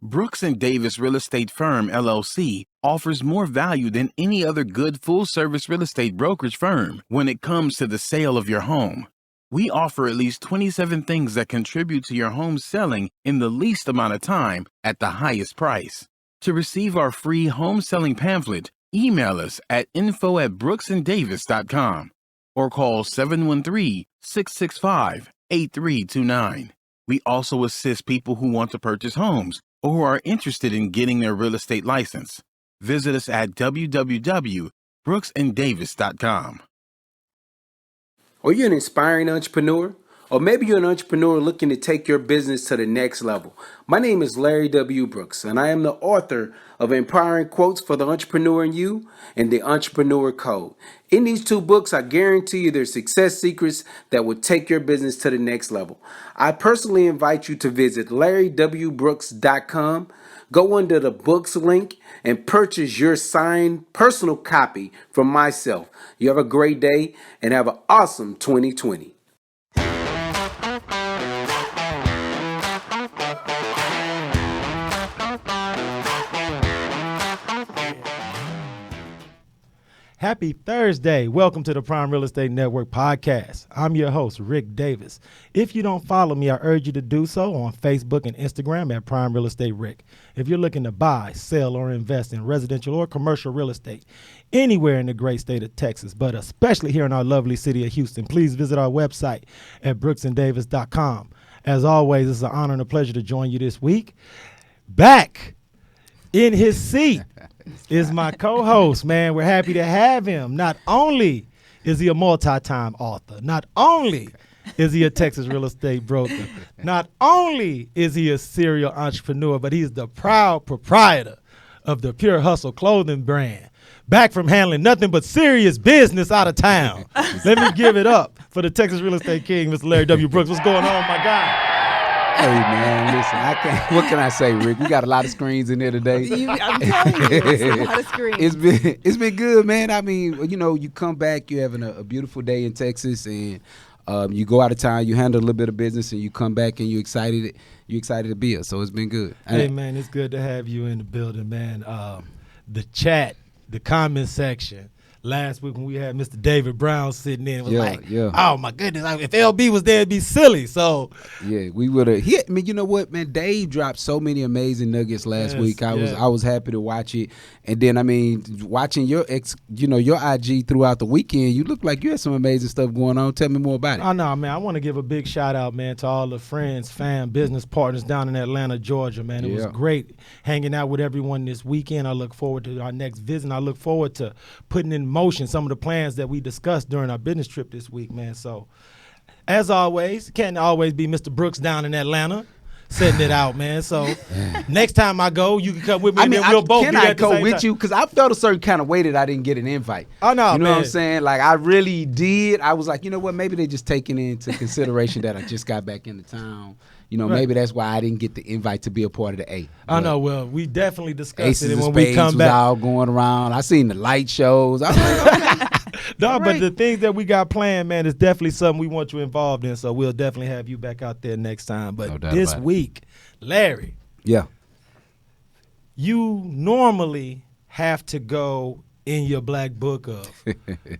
Brooks and Davis Real Estate Firm, LLC, offers more value than any other good full-service real estate brokerage firm when it comes to the sale of your home. We offer at least 27 things that contribute to your home selling in the least amount of time at the highest price. To receive our free home selling pamphlet, email us at info@brooksanddavis.com or call 713-665-8329. We also assist people who want to purchase homes or who are interested in getting their real estate license. Visit us at www.brooksanddavis.com. Are you an inspiring entrepreneur? Or maybe you're an entrepreneur looking to take your business to the next level. My name is Larry W. Brooks, and I am the author of Empowering Quotes for the Entrepreneur in You and The Entrepreneur Code. In these two books, I guarantee you there's success secrets that will take your business to the next level. I personally invite you to visit LarryWBrooks.com. Go under the books link and purchase your signed personal copy from myself. You have a great day and have an awesome 2020. Happy Thursday. Welcome to the Prime Real Estate Network podcast. I'm your host, Rick Davis. If you don't follow me, I urge you to do so on Facebook and Instagram at Prime Real Estate Rick. If you're looking to buy, sell, or invest in residential or commercial real estate anywhere in the great state of Texas, but especially here in our lovely city of Houston, please visit our website at brooksanddavis.com. As always, it's an honor and a pleasure to join you this week. Back in his seat is my co-host, man. We're happy to have him. Not only is he a multi-time author, not only is he a Texas real estate broker, not only is he a serial entrepreneur, but he's the proud proprietor of the Pure Hustle clothing brand. Back from handling nothing but serious business out of town. Let me give it up for the Texas real estate king, Mr. Larry W. Brooks. What's going on, my guy? Hey man, listen. What can I say, Rick? We got a lot of screens in there today. I'm telling you, it's a lot of screens. It's been good, man. I mean, you come back, you're having a beautiful day in Texas, and you go out of town, you handle a little bit of business, and you come back and you're excited to be here. So it's been good. Hey man, it's good to have you in the building, man. The chat, the comment section. Last week when we had Mr. David Brown sitting in, oh my goodness, if LB was there, it'd be silly. So yeah, we would have hit. I mean, you know what, man? Dave dropped so many amazing nuggets last week. I was happy to watch it, and then I mean, watching your IG throughout the weekend, you look like you had some amazing stuff going on. Tell me more about it. Oh no, man, I want to give a big shout out, man, to all the friends, fam, business partners down in Atlanta, Georgia, man. It was great hanging out with everyone this weekend. I look forward to our next visit. I look forward to putting in motion some of the plans that we discussed during our business trip this week, man. So, as always, can't always be Mr. Brooks down in Atlanta setting it out, man. So, next time I go, you can come with me. And then we'll both be at the same time. Can I go with you? Because I felt a certain kind of way that I didn't get an invite. Oh, no, you know man. what I'm saying? Like, I really did. I was like, you know what? Maybe they're just taking into consideration that I just got back into town. You know, maybe that's why I didn't get the invite to be a part of the A. I know. Well, we definitely discussed Aces it when of we Spades come was back. all going around. I seen the light shows. I was like, okay. No, but the things that we got planned, man, is definitely something we want you involved in. So we'll definitely have you back out there next time. But this week, Larry. Yeah. You normally have to go in your black book of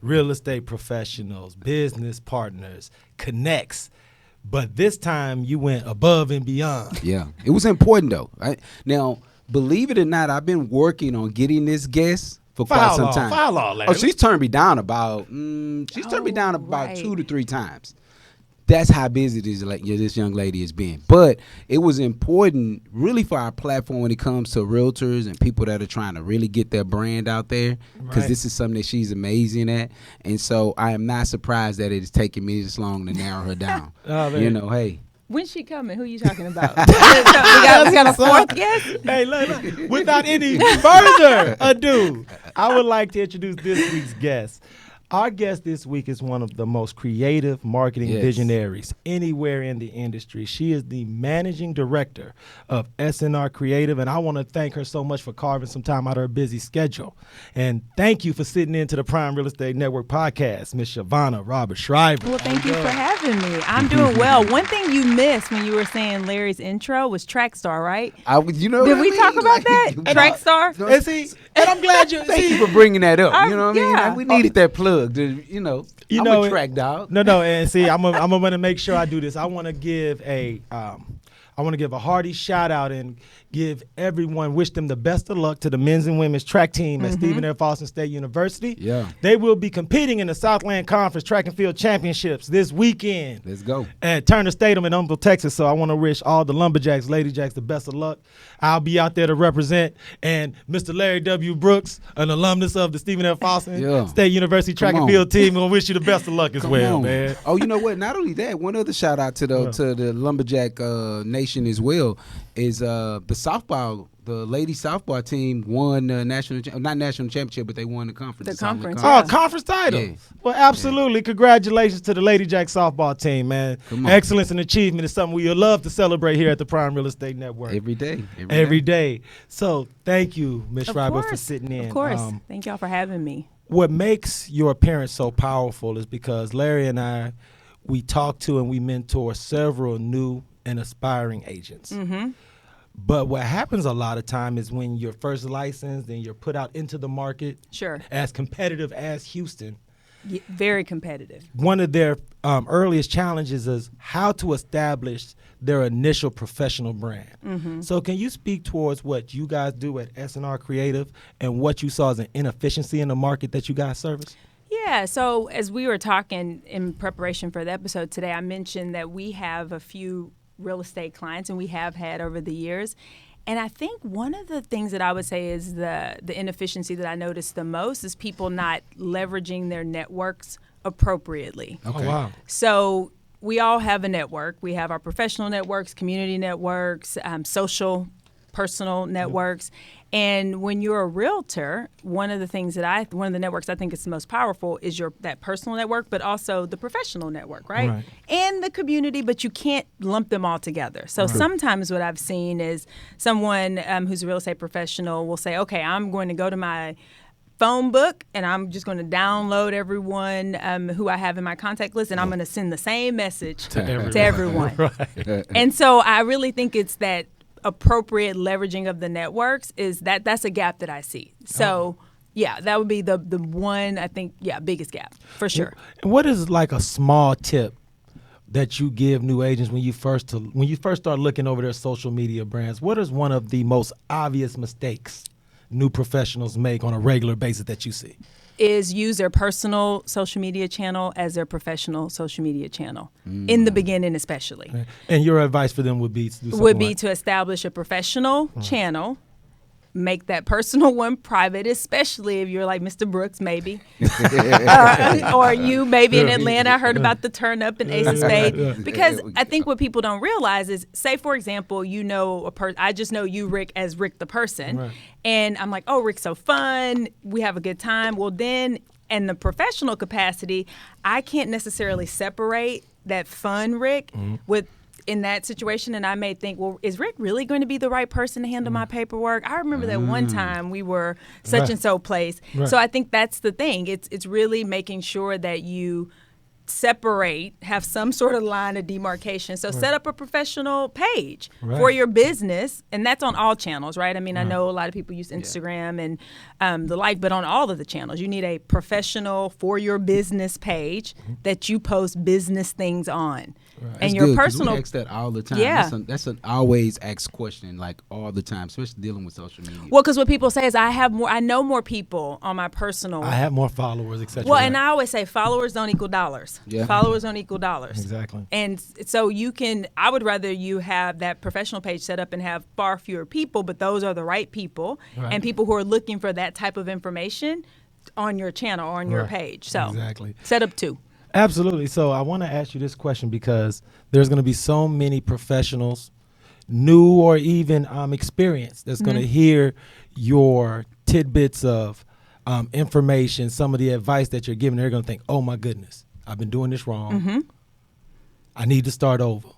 real estate professionals, business partners, connects. But this time you went above and beyond. Yeah, it was important though. Now, believe it or not, I've been working on getting this guest for quite some time. Larry. Oh, she's turned me down about 2 to 3 times. That's how busy this young lady has been. But it was important really for our platform when it comes to realtors and people that are trying to really get their brand out there, because this is something that she's amazing at. And so I am not surprised that it is taking me this long to narrow her down. Hey. When's she coming? Who you talking about? we got a fourth guest? Hey, look, without any further ado, I would like to introduce this week's guest. Our guest this week is one of the most creative marketing visionaries anywhere in the industry. She is the managing director of SNR Creative, and I want to thank her so much for carving some time out of her busy schedule. And thank you for sitting into the Prime Real Estate Network podcast, Ms. Shavonnah Roberts Schreiber. Well, thank you for having me. I'm doing well. One thing you missed when you were saying Larry's intro was Trackstar, right? Did we talk about that? Trackstar? And I'm glad you Thank you for bringing that up. You know what I mean? yeah. Like, we needed that plug. I'm a track dog. No, and see, I'm going to make sure I do this. I want to give a hearty shout out and wish them the best of luck to the men's and women's track team at Stephen F. Austin State University. Yeah. They will be competing in the Southland Conference Track and Field Championships this weekend. Let's go. At Turner Stadium in Humble, Texas. So I want to wish all the Lumberjacks, Lady Jacks, the best of luck. I'll be out there to represent. And Mr. Larry W. Brooks, an alumnus of the Stephen F. Austin State University Track and Field team, will wish you the best of luck as well, man. Oh, you know what? Not only that, one other shout out to the Lumberjack Nation as well is the softball. The ladies softball team won not national championship, but they won the conference. Conference title. Yeah. Well, absolutely. Yeah. Congratulations to the Lady Jack softball team, man. Excellence and achievement is something we love to celebrate here at the Prime Real Estate Network. Every day. So thank you, Ms. Schreiber, for sitting in. Of course. Thank y'all for having me. What makes your appearance so powerful is because Larry and we talk to and we mentor several new and aspiring agents. Mm-hmm. But what happens a lot of time is when you're first licensed and you're put out into the market, as competitive as Houston. Yeah, very competitive. One of their earliest challenges is how to establish their initial professional brand. Mm-hmm. So can you speak towards what you guys do at SNR Creative and what you saw as an inefficiency in the market that you guys service? Yeah, so as we were talking in preparation for the episode today, I mentioned that we have a few real estate clients, and we have had over the years. And I think one of the things that I would say is the inefficiency that I noticed the most is people not leveraging their networks appropriately. Okay. Oh, wow. So we all have a network. We have our professional networks, community networks, social, personal networks. And when you're a realtor, one of the networks I think is the most powerful is that personal network, but also the professional network, right? And the community, but you can't lump them all together. So sometimes what I've seen is someone who's a real estate professional will say, okay, I'm going to go to my phone book and I'm just going to download everyone who I have in my contact list, and I'm going to send the same message to everyone. And so I really think it's that appropriate leveraging of the networks that's a gap that I see. So that would be the one, I think, biggest gap for sure. And what is like a small tip that you give new agents when you first start looking over their social media brands? What is one of the most obvious mistakes new professionals make on a regular basis that you see? Is use their personal social media channel as their professional social media channel in the beginning, especially. And your advice for them would be to establish a professional channel, make that personal one private, especially if you're like Mr. Brooks, maybe, or you maybe in Atlanta. I heard about the turn up in Ace of Spades, because I think what people don't realize is, say for example, I just know you, Rick, as Rick the person, and I'm like, oh, Rick's so fun, we have a good time. Well, then in the professional capacity, I can't necessarily separate that fun Rick in that situation, and I may think, well, is Rick really going to be the right person to handle my paperwork? I remember that one time we were such and so place. So I think that's the thing. It's really making sure that you separate, have some sort of line of demarcation. So set up a professional page for your business, and that's on all channels, right? I mean, I know a lot of people use Instagram and the like, but on all of the channels, you need a professional for your business page that you post business things on. And that's your good, personal, we ask that all the time. That's an always asked question, like all the time, especially dealing with social media. Well, because what people say is I know more people on my personal. I have more followers, etc. Well, and I always say followers don't equal dollars. Followers don't equal dollars. Exactly. And so I would rather you have that professional page set up and have far fewer people, but those are the right people and people who are looking for that type of information on your channel or on your page. So set up two. Absolutely. So I want to ask you this question because there's going to be so many professionals, new or even experienced, that's going to hear your tidbits of information, some of the advice that you're giving, they're going to think, oh my goodness, I've been doing this wrong. I need to start over.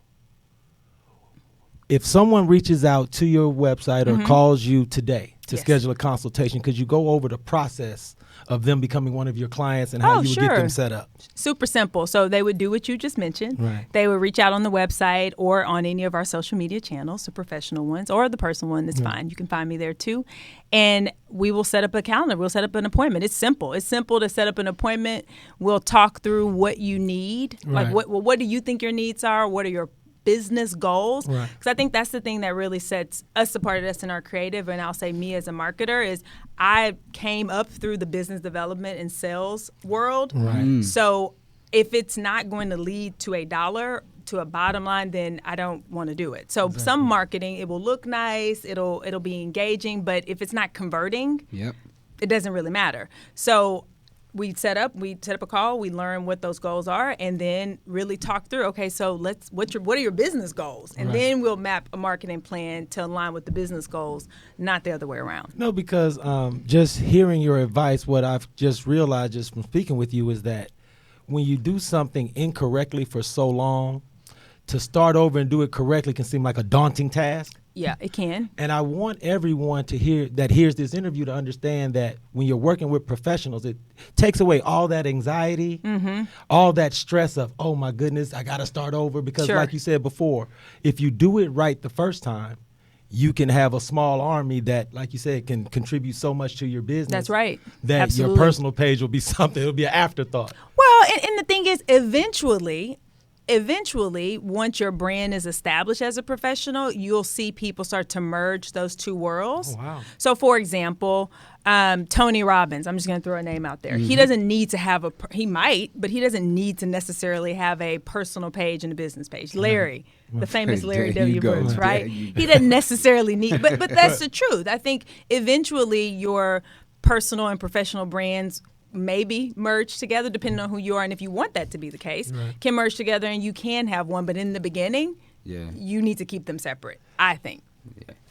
If someone reaches out to your website or calls you today to schedule a consultation, could you go over the process of them becoming one of your clients and how you would get them set up? Super simple. So they would do what you just mentioned. Right. They would reach out on the website or on any of our social media channels, the professional ones or the personal one, that's fine. You can find me there too. And we will set up a calendar. We'll set up an appointment. It's simple. It's simple to set up an appointment. We'll talk through what you need. Right. Like what do you think your needs are? What are your business goals? Right. Because I think that's the thing that really sets us apart at SNR Creative, and I'll say me as a marketer, is I came up through the business development and sales world. Right. So if it's not going to lead to a dollar, to a bottom line, then I don't want to do it. So some marketing, it will look nice, it'll be engaging, but if it's not converting, it doesn't really matter. So we set up a call, we learn what those goals are, and then really talk through, okay, so what are your business goals? And then we'll map a marketing plan to align with the business goals, not the other way around. No, because just hearing your advice, what I've just realized just from speaking with you is that when you do something incorrectly for so long, to start over and do it correctly can seem like a daunting task. Yeah, it can. And I want everyone to hears this interview to understand that when you're working with professionals, it takes away all that anxiety, all that stress of, oh my goodness, I got to start over. Because like you said before, if you do it right the first time, you can have a small army that, like you said, can contribute so much to your business. That's right. That Absolutely. your personal page will be something, it'll be an afterthought. Well, and the thing is, eventually, once your brand is established as a professional, you'll see people start to merge those two worlds. Oh, wow. So, for example, Tony Robbins, I'm just going to throw a name out there. He doesn't need to have he might, but he doesn't need to necessarily have a personal page and a business page. Larry, the famous Larry W. Brooks, right? He doesn't necessarily need, but that's the truth. I think eventually your personal and professional brands maybe merge together, depending on who you are, and if you want that to be the case, can merge together and you can have one. But in the beginning, you need to keep them separate, I think.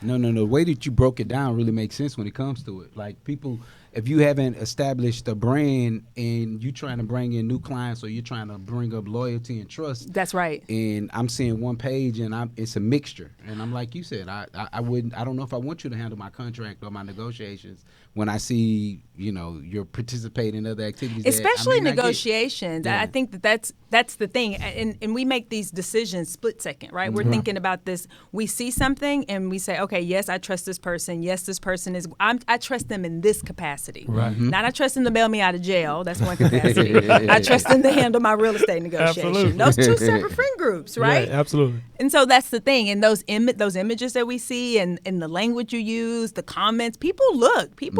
No. The way that you broke it down really makes sense when it comes to it. Like people, if you haven't established a brand and you're trying to bring in new clients or you're trying to bring up loyalty and trust. That's right. And I'm seeing one page and it's a mixture. And I'm like you said, I don't know if I want you to handle my contract or my negotiations when I see, you're participating in other activities. Especially negotiations. I think that's the thing. And we make these decisions split second, right? We're thinking about this. We see something and we say, okay, yes, I trust this person. Yes, this person I trust them in this capacity. Right. Not I trust them to bail me out of jail. That's one capacity. I trust them to handle my real estate negotiation. Absolutely. Those two separate friend groups, right? Absolutely. And so that's the thing. And those images that we see and the language you use, the comments, people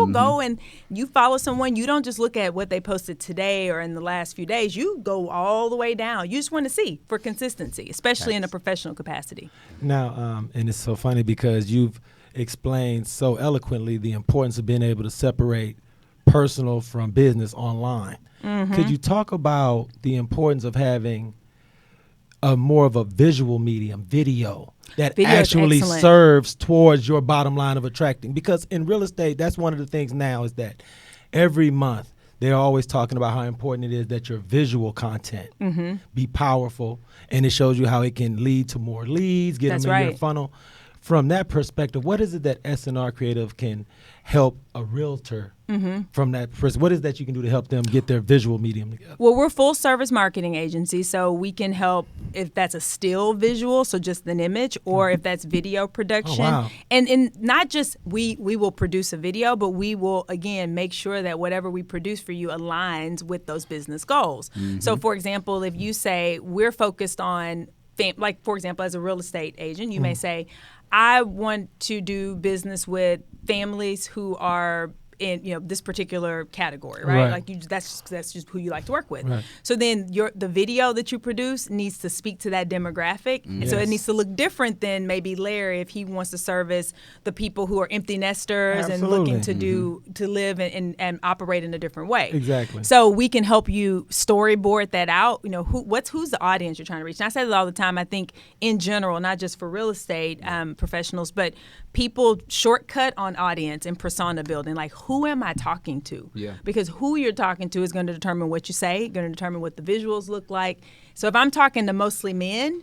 go and you follow someone, you don't just look at what they posted today or in the last few days. You go all the way down. You just want to see for consistency, especially in a professional capacity. Now, and it's so funny because you've explained so eloquently the importance of being able to separate personal from business online. Could you talk about the importance of having more of a visual medium, video, that actually serves towards your bottom line of attracting? Because in real estate, that's one of the things now is that every month they're always talking about how important it is that your visual content be powerful, and it shows you how it can lead to more leads, get them in your funnel. From that perspective, what is it that SNR Creative can help a realtor from that person? What is that you can do to help them get their visual medium together? Well, we're full service marketing agency, so we can help if that's a still visual, so just an image, or if that's video production. Oh, wow. And not just we will produce a video, but we will, again, make sure that whatever we produce for you aligns with those business goals. So, for example, if you say we're focused on, like, for example, as a real estate agent, you may say, I want to do business with families who are in this particular category, right? Like that's just who you like to work with. So then the video that you produce needs to speak to that demographic, and so it needs to look different than maybe Larry if he wants to service the people who are empty nesters and looking to live and operate in a different way. Exactly. So we can help you storyboard that out. Who's the audience you're trying to reach? And I say that all the time. I think in general, not just for real estate professionals, but people shortcut on audience and persona building. Like, who am I talking to? Yeah. Because who you're talking to is going to determine what you say, going to determine what the visuals look like. So if I'm talking to mostly men,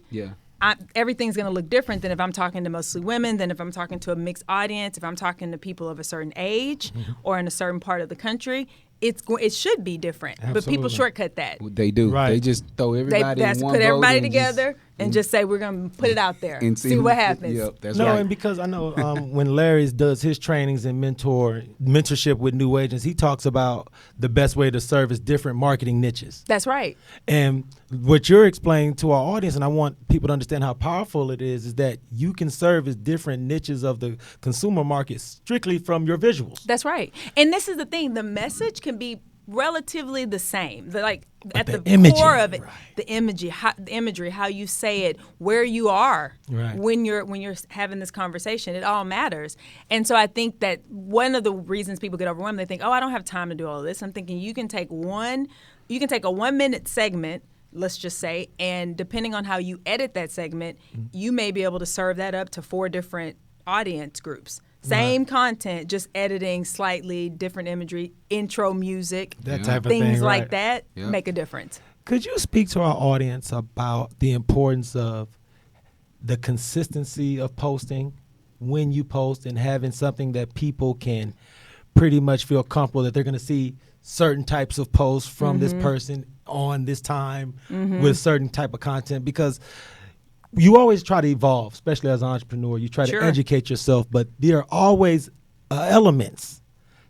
everything's going to look different than if I'm talking to mostly women, than if I'm talking to a mixed audience, if I'm talking to people of a certain age or in a certain part of the country. It should be different, but people shortcut that. They do. Right. They just throw everybody in one put everybody boat together and just say we're going to put it out there and see what happens. Yep, that's No, right. and because I know when Larry does his trainings and mentorship with new agents, he talks about the best way to service different marketing niches. That's right. And what you're explaining to our audience, and I want people to understand how powerful it is that you can service different niches of the consumer market strictly from your visuals. That's right. And this is the thing. The message can be relatively the same. At the imagery, core of it, right. the imagery, how you say it, where you are Right. when you're having this conversation, it all matters. And so I think that one of the reasons people get overwhelmed, they think, "Oh, I don't have time to do all of this." I'm thinking you can take a 1-minute segment, let's just say, and depending on how you edit that segment, you may be able to serve that up to 4 different audience groups. Same content, just editing slightly different imagery, intro music, That type of things thing, like right. that Yeah. make a difference. Could you speak to our audience about the importance of the consistency of posting when you post and having something that people can pretty much feel comfortable that they're going to see certain types of posts from this person on this time with certain type of content? Because you always try to evolve, especially as an entrepreneur. You try Sure. to educate yourself, but there are always elements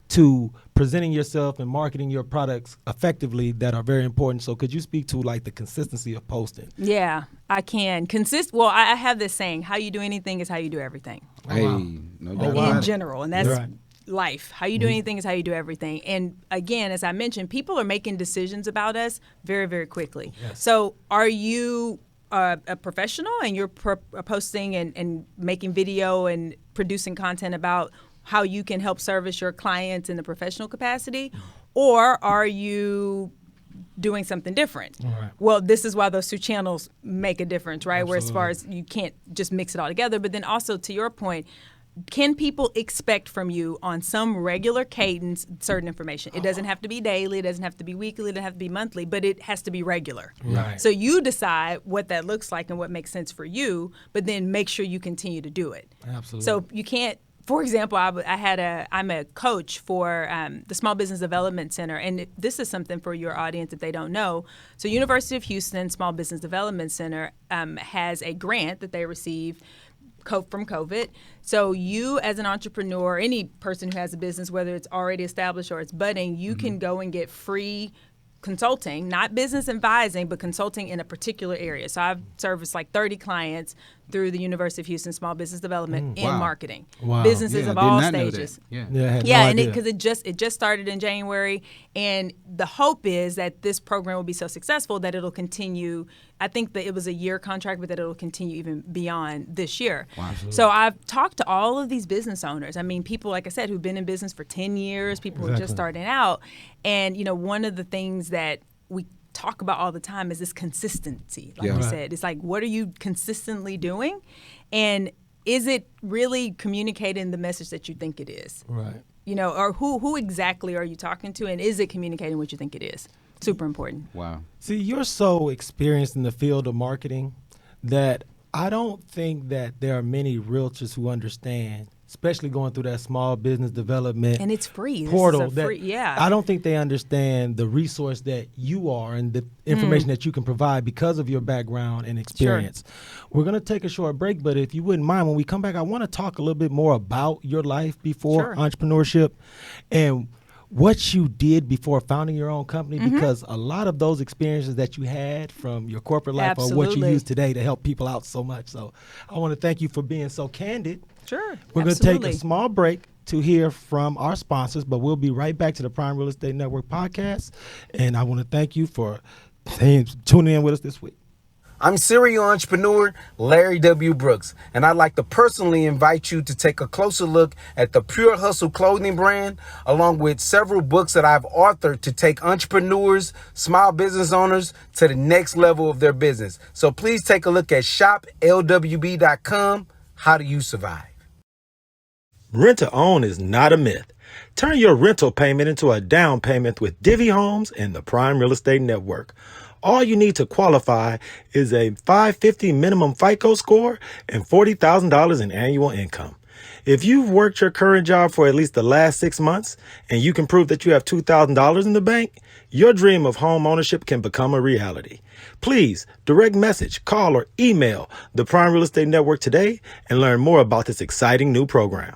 to presenting yourself and marketing your products effectively that are very important. So could you speak to like the consistency of posting? Yeah, I can. Well, I have this saying, how you do anything is how you do everything. Hey, wow. no Oh, doubt. wow. In general, and that's Right. life. How you do anything is how you do everything. And again, as I mentioned, people are making decisions about us very, very quickly. So are you a professional and you're posting and making video and producing content about how you can help service your clients in the professional capacity? Or are you doing something different? Right. Well, this is why those 2 channels make a difference, right? Where as far Absolutely. as you can't just mix it all together. But then also to your point, can people expect from you on some regular cadence certain information? It doesn't have to be daily, it doesn't have to be weekly, it doesn't have to be monthly, but it has to be regular. Right. So you decide what that looks like and what makes sense for you, but then make sure you continue to do it. Absolutely. So you can't, for example, I'm a coach for the Small Business Development Center, and this is something for your audience if they don't know. So University of Houston Small Business Development Center has a grant that they receive from COVID. So you as an entrepreneur, any person who has a business, whether it's already established or it's budding, you can go and get free consulting, not business advising, but consulting in a particular area. So I've serviced like 30 clients through the University of Houston Small Business Development in Wow. marketing. Wow. Businesses Yeah, of I did all not know that. stages. Yeah. Yeah, I had Yeah, no and idea. because it just started in January, and the hope is that this program will be so successful that it'll continue. I think that it was a year contract, but that it'll continue even beyond this year. Wow. So I've talked to all of these business owners. I mean, people, like I said, who've been in business for 10 years, people who are just Exactly. starting out. And, one of the things that we talk about all the time is this consistency. Like Yeah. you Right. said, it's like, what are you consistently doing? And is it really communicating the message that you think it is? Right. Or who exactly are you talking to, and is it communicating what you think it is? Super important. Wow. See, you're so experienced in the field of marketing that I don't think that there are many realtors who understand, especially going through that small business development And it's free. This is portal. a that free- yeah. I don't think they understand the resource that you are and the information that you can provide because of your background and experience. We're going to take a short break, but if you wouldn't mind, when we come back, I want to talk a little bit more about your life before Sure. entrepreneurship and what you did before founding your own company, because a lot of those experiences that you had from your corporate life are what you Absolutely. use today to help people out so much. So I want to thank you for being so candid. Sure. We're going to take absolutely. a small break to hear from our sponsors, but we'll be right back to the Prime Real Estate Network podcast. And I want to thank you for tuning in with us this week. I'm serial entrepreneur Larry W. Brooks, and I'd like to personally invite you to take a closer look at the Pure Hustle clothing brand, along with several books that I've authored to take entrepreneurs, small business owners to the next level of their business. So please take a look at shoplwb.com. How do you survive? Rent to own is not a myth. Turn your rental payment into a down payment with Divvy Homes and the Prime Real Estate Network. All you need to qualify is a 550 minimum FICO score and $40,000 in annual income. If you've worked your current job for at least the last 6 months and you can prove that you have $2,000 in the bank, your dream of home ownership can become a reality. Please direct message, call, or email the Prime Real Estate Network today and learn more about this exciting new program.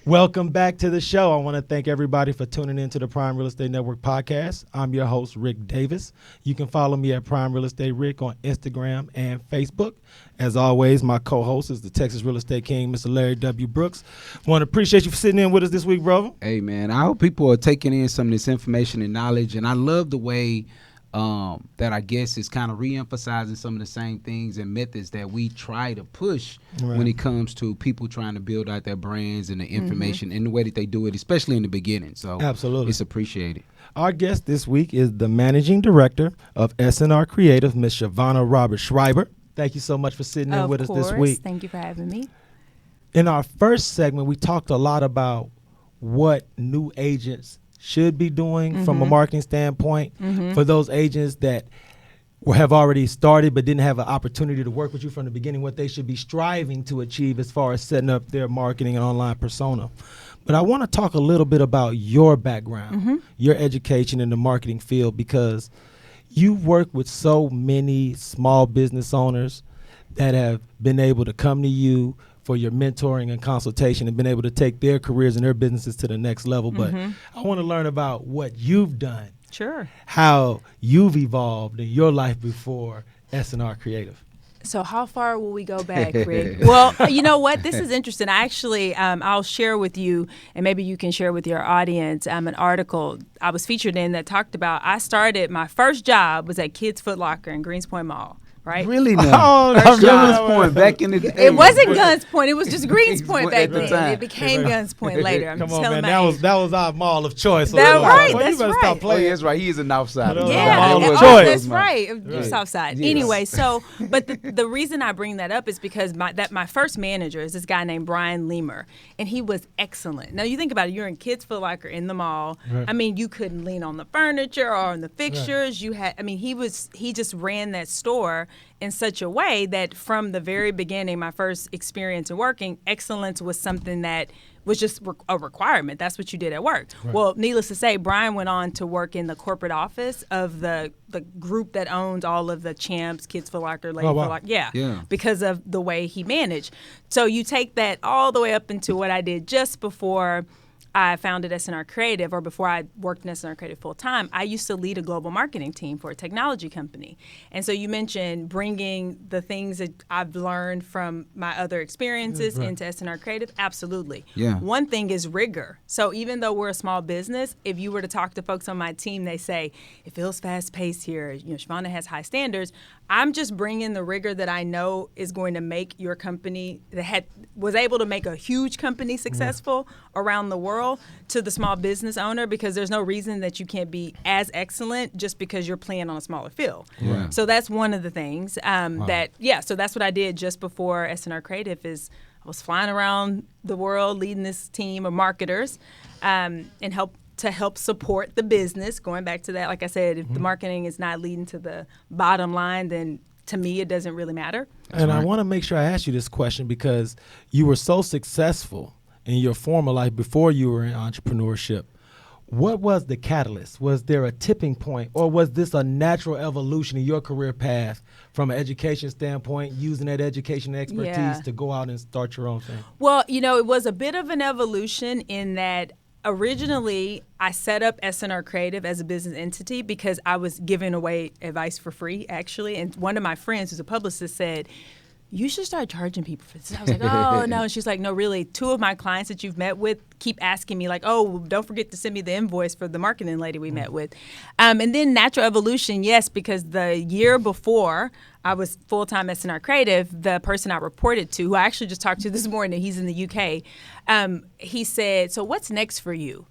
Welcome back to the show. I want to thank everybody for tuning in to the Prime Real Estate Network podcast. I'm your host, Rick Davis. You can follow me at Prime Real Estate Rick on Instagram and Facebook. As always, my co-host is the Texas Real Estate King, Mr. Larry W. Brooks. Want to appreciate you for sitting in with us this week, brother. Hey, man, I hope people are taking in some of this information and knowledge, and I love the way that I guess is kind of re-emphasizing some of the same things and methods that we try to push when it comes to people trying to build out their brands and the information and the way that they do it, especially in the beginning. So absolutely, it's appreciated. Our guest this week is the Managing Director of SNR Creative, Ms. Shavonnah Roberts Schreiber. Thank you so much for sitting in with us this week. Thank you for having me. In our first segment, we talked a lot about what new agents should be doing from a marketing standpoint for those agents that have already started but didn't have an opportunity to work with you from the beginning, what they should be striving to achieve as far as setting up their marketing and online persona. But I want to talk a little bit about your background, your education in the marketing field, because you work with so many small business owners that have been able to come to you for your mentoring and consultation and been able to take their careers and their businesses to the next level. But I want to learn about what you've done. Sure. How you've evolved in your life before SNR Creative. So how far will we go back, Rick? Well, you know what? This is interesting. I actually, I'll share with you, and maybe you can share with your audience, an article I was featured in that talked about, my first job was at Kids Foot Locker in Greenspoint Mall. Right? Really now? Guns Point back in the day. It wasn't Guns Point. It was just Greenspoint back then. It became Guns Point later. I'm Come on, telling man. That was our mall of choice. So that's right. Well, That's you better right. stop playing. Oh, that's right. He is a Northside. Mall of choice. choice. That's right. Southside. Yes. Anyway, so but the reason I bring that up is because my first manager is this guy named Brian Leamer, and he was excellent. Now you think about it. You're in Kids Foot Locker in the mall. Right. I mean, you couldn't lean on the furniture or on the fixtures. Right. He just ran that store in such a way that from the very beginning, my first experience in working, excellence was something that was just a requirement. That's what you did at work. Right. Well, needless to say, Brian went on to work in the corporate office of the group that owns all of the Champs, Kids Foot Locker, Lady Foot Locker. Yeah, because of the way he managed. So you take that all the way up into what I did just before I founded SNR Creative, or before I worked in SNR Creative full time. I used to lead a global marketing team for a technology company. And so you mentioned bringing the things that I've learned from my other experiences into SNR Creative. Absolutely. Yeah. One thing is rigor. So even though we're a small business, if you were to talk to folks on my team, they say, it feels fast paced here. Shavonnah has high standards. I'm just bringing the rigor that I know is going to make your company was able to make a huge company successful around the world to the small business owner, because there's no reason that you can't be as excellent just because you're playing on a smaller field. Yeah. So that's one of the things so that's what I did just before SNR Creative. Is I was flying around the world leading this team of marketers and help support the business. Going back to that, like I said, if the marketing is not leading to the bottom line, then to me, it doesn't really matter. And I want to make sure I ask you this question, because you were so successful in your former life before you were in entrepreneurship. What was the catalyst? Was there a tipping point, or was this a natural evolution in your career path from an education standpoint, using that education and expertise to go out and start your own thing? Well, it was a bit of an evolution in that originally I set up SNR Creative as a business entity because I was giving away advice for free, actually. And one of my friends who's a publicist said, you should start charging people for this. I was like, oh, no. And she's like, no, really, 2 of my clients that you've met with keep asking me, like, oh, don't forget to send me the invoice for the marketing lady we met with. And then natural evolution, yes, because the year before I was full-time SNR Creative, the person I reported to, who I actually just talked to this morning, he's in the UK, he said, so what's next for you?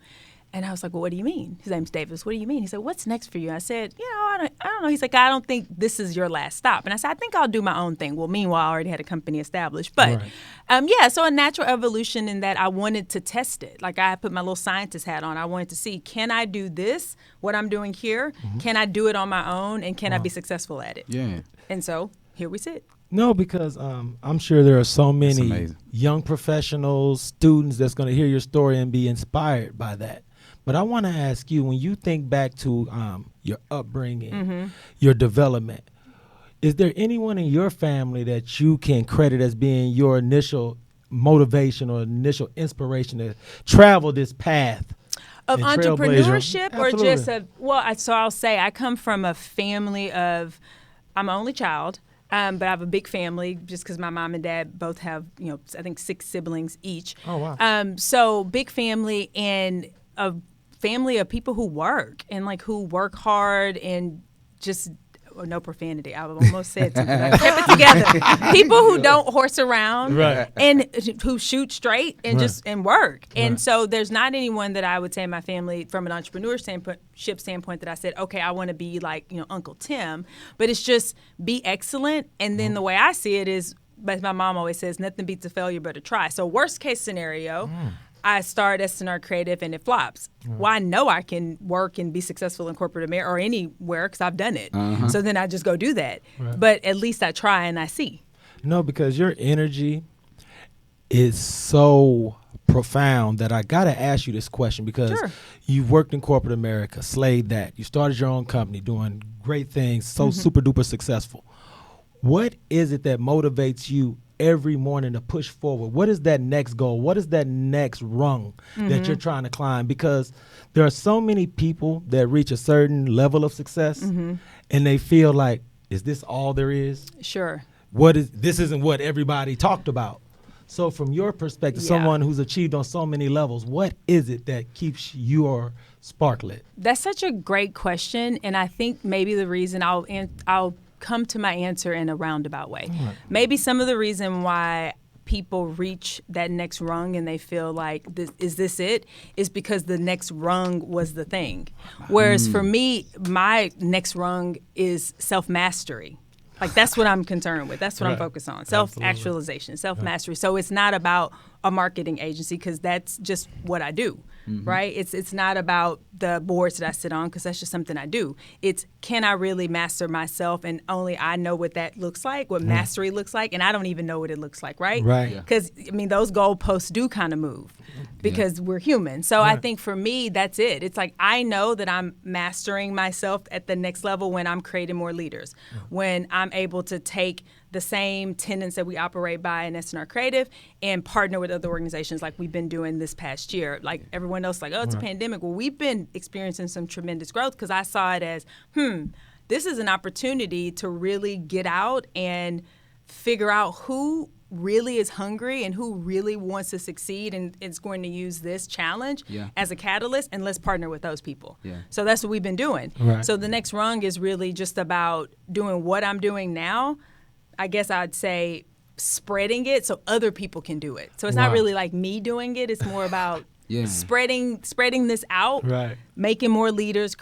And I was like, well, what do you mean? His name's Davis. What do you mean? He said, what's next for you? I said, I don't know. He's like, I don't think this is your last stop. And I said, I think I'll do my own thing. Well, meanwhile, I already had a company established. But so a natural evolution in that I wanted to test it. Like I put my little scientist hat on. I wanted to see, can I do this, what I'm doing here? Can I do it on my own? And can I be successful at it? Yeah. And so here we sit. No, because I'm sure there are so many young professionals, students that's going to hear your story and be inspired by that. But I want to ask you, when you think back to your upbringing, your development, is there anyone in your family that you can credit as being your initial motivation or initial inspiration to travel this path? Of entrepreneurship or Absolutely. just so I'll say I come from a family of, I'm an only child. But I have a big family just because my mom and dad both have, I think 6 siblings each. Oh, wow. So big family and a family of people who work and who work hard and just no profanity. I almost said something. I kept it together. People who don't horse around and who shoot straight and just work. And so there's not anyone that I would say in my family from an entrepreneurship standpoint that I said, okay, I want to be like, Uncle Tim. But it's just be excellent. And then the way I see it is, as my mom always says, nothing beats a failure but a try. So worst case scenario, I start SNR Creative and it flops. Well, I know I can work and be successful in corporate America or anywhere because I've done it. So then I just go do that. But at least I try and I see. No, because your energy is so profound that I got to ask you this question because you've worked in corporate America, slayed that. You started your own company doing great things, so super duper successful. What is it that motivates you every morning to push forward? What is that next goal? What is that next rung that you're trying to climb? Because there are so many people that reach a certain level of success and they feel like, is this all there is? Sure. This isn't what everybody talked about. So from your perspective, someone who's achieved on so many levels, what is it that keeps your spark lit? That's such a great question. And I think maybe the reason I'll come to my answer in a roundabout way. Maybe some of the reason why people reach that next rung and they feel like, is this it? Is because the next rung was the thing. Whereas for me, my next rung is self-mastery. Like that's what I'm concerned with. That's what I'm focused on. Self-actualization, self-mastery. So it's not about a marketing agency because that's just what I do, right? It's not about the boards that I sit on because that's just something I do. It's can I really master myself and only I know what that looks like, what mastery looks like, and I don't even know what it looks like, right? Right. Because, those goalposts do kind of move because we're human. So I think for me, that's it. It's like I know that I'm mastering myself at the next level when I'm creating more leaders, when I'm able to take the same tenets that we operate by in SNR Creative and partner with other organizations like we've been doing this past year. Like everyone else, like, it's a pandemic. Well, we've been experiencing some tremendous growth because I saw it as, this is an opportunity to really get out and figure out who really is hungry and who really wants to succeed and is going to use this challenge as a catalyst, and let's partner with those people. So that's what we've been doing. So the next rung is really just about doing what I'm doing now. I guess I'd say spreading it so other people can do it. So it's not really like me doing it. It's more about spreading this out, making more leaders,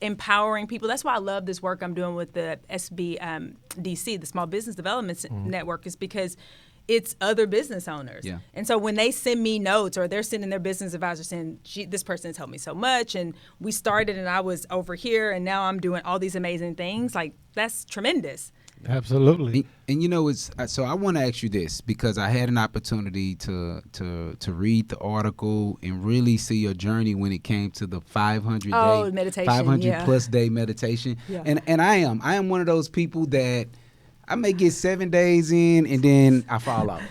empowering people. That's why I love this work I'm doing with the SBDC, the Small Business Development Network, is because it's other business owners. And so when they send me notes or they're sending their business advisor saying, this person has helped me so much and we started and I was over here and now I'm doing all these amazing things, like that's tremendous. Absolutely. And it's so I want to ask you this because I had an opportunity to read the article and really see your journey when it came to the 500 meditation, 500 plus day meditation. And I am one of those people that I may get 7 days in and then I fall off.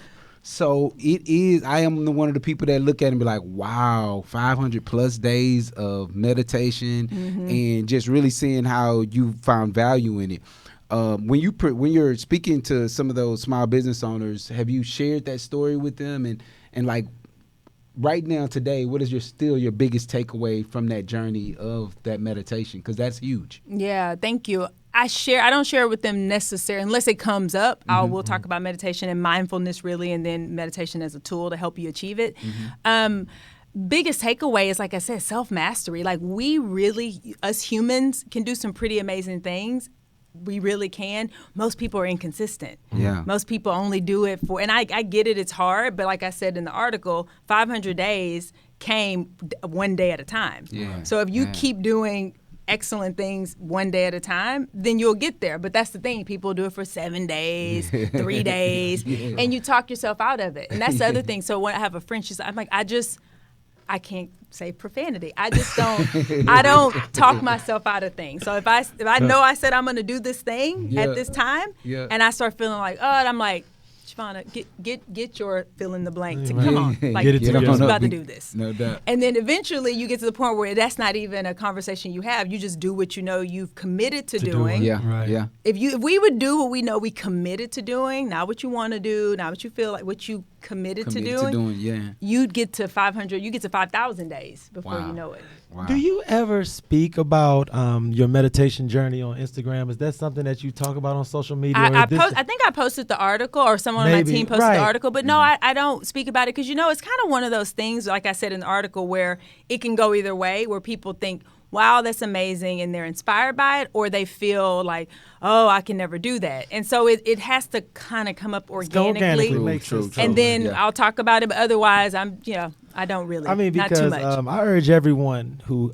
So I am one of the people that look at it and be like, wow, 500 plus days of meditation and just really seeing how you found value in it. When you're speaking to some of those small business owners, have you shared that story with them? And like right now today, what is your biggest takeaway from that journey of that meditation? Because that's huge. Yeah, thank you. I don't share it with them necessarily unless it comes up. We'll talk about meditation and mindfulness really, and then meditation as a tool to help you achieve it. biggest takeaway is, like I said, self-mastery. Like, we really, us humans, can do some pretty amazing things. We really can. Most people are inconsistent. Yeah. Most people only do it for, and I get it, it's hard, but like I said in the article, 500 days came one day at a time. Yeah. So if you keep doing excellent things one day at a time, then you'll get there. But that's the thing. People do it for 7 days, 3 days, and you talk yourself out of it. And that's the other thing. So when I have a friend, I'm like, I can't say profanity. I just don't. I don't talk myself out of things. So if I know I said I'm going to do this thing at this time, and I start feeling like, and I'm like, Shavonnah, get your fill in the blank. Come on, like, Get we're just about to do this. No doubt. And then eventually you get to the point where that's not even a conversation you have. You just do what you know you've committed to doing. Yeah. Right. Yeah. If we would do what we know we committed to doing, not what you want to do, not what you feel like, what you committed to doing, you'd get to 500. You get to 5,000 days before you know it. Wow. Do you ever speak about your meditation journey on Instagram? Is that something that you talk about on social media? I think I posted the article, or someone on my team posted the article, but no, I don't speak about it because, it's kind of one of those things, like I said in the article, where it can go either way, where people think, wow, that's amazing, and they're inspired by it, or they feel like, oh, I can never do that. And so it has to kind of come up organically. True. And then I'll talk about it, but otherwise I don't really. I mean, not because too much. I urge everyone who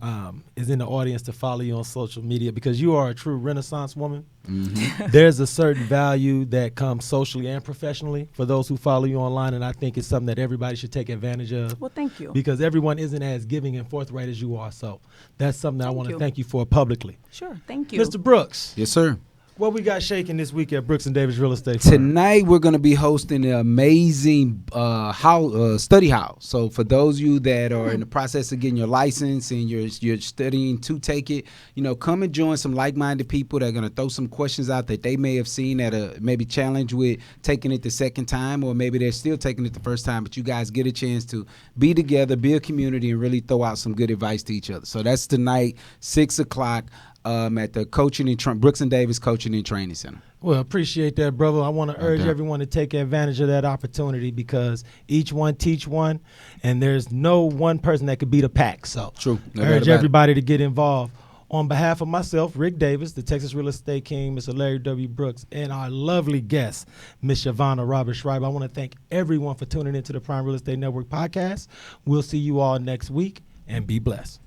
is in the audience to follow you on social media, because you are a true Renaissance woman. Mm-hmm. There's a certain value that comes socially and professionally for those who follow you online, and I think it's something that everybody should take advantage of. Well, thank you. Because everyone isn't as giving and forthright as you are, so that's something I want to thank you for publicly. Sure, thank you. Mr. Brooks. Yes, sir. What we got shaking this week at Brooks and Davis Real Estate Firm? Tonight we're going to be hosting an amazing study house. So for those of you that are in the process of getting your license and you're studying to take it, come and join some like-minded people that are going to throw some questions out that they may have seen that maybe challenge with taking it the second time, or maybe they're still taking it the first time, but you guys get a chance to be together, be a community, and really throw out some good advice to each other. So that's tonight, 6 o'clock. At the Brooks and Davis Coaching and Training Center. Well, appreciate that, brother. I want to urge everyone to take advantage of that opportunity, because each one teach one, and there's no one person that could beat a pack. So true. Urge everybody to get involved. On behalf of myself, Rick Davis, the Texas Real Estate King, Mr. LarryWBrooks, and our lovely guest, Ms. Shavonnah Roberts Schreiber, I want to thank everyone for tuning into the Prime Real Estate Network podcast. We'll see you all next week, and be blessed.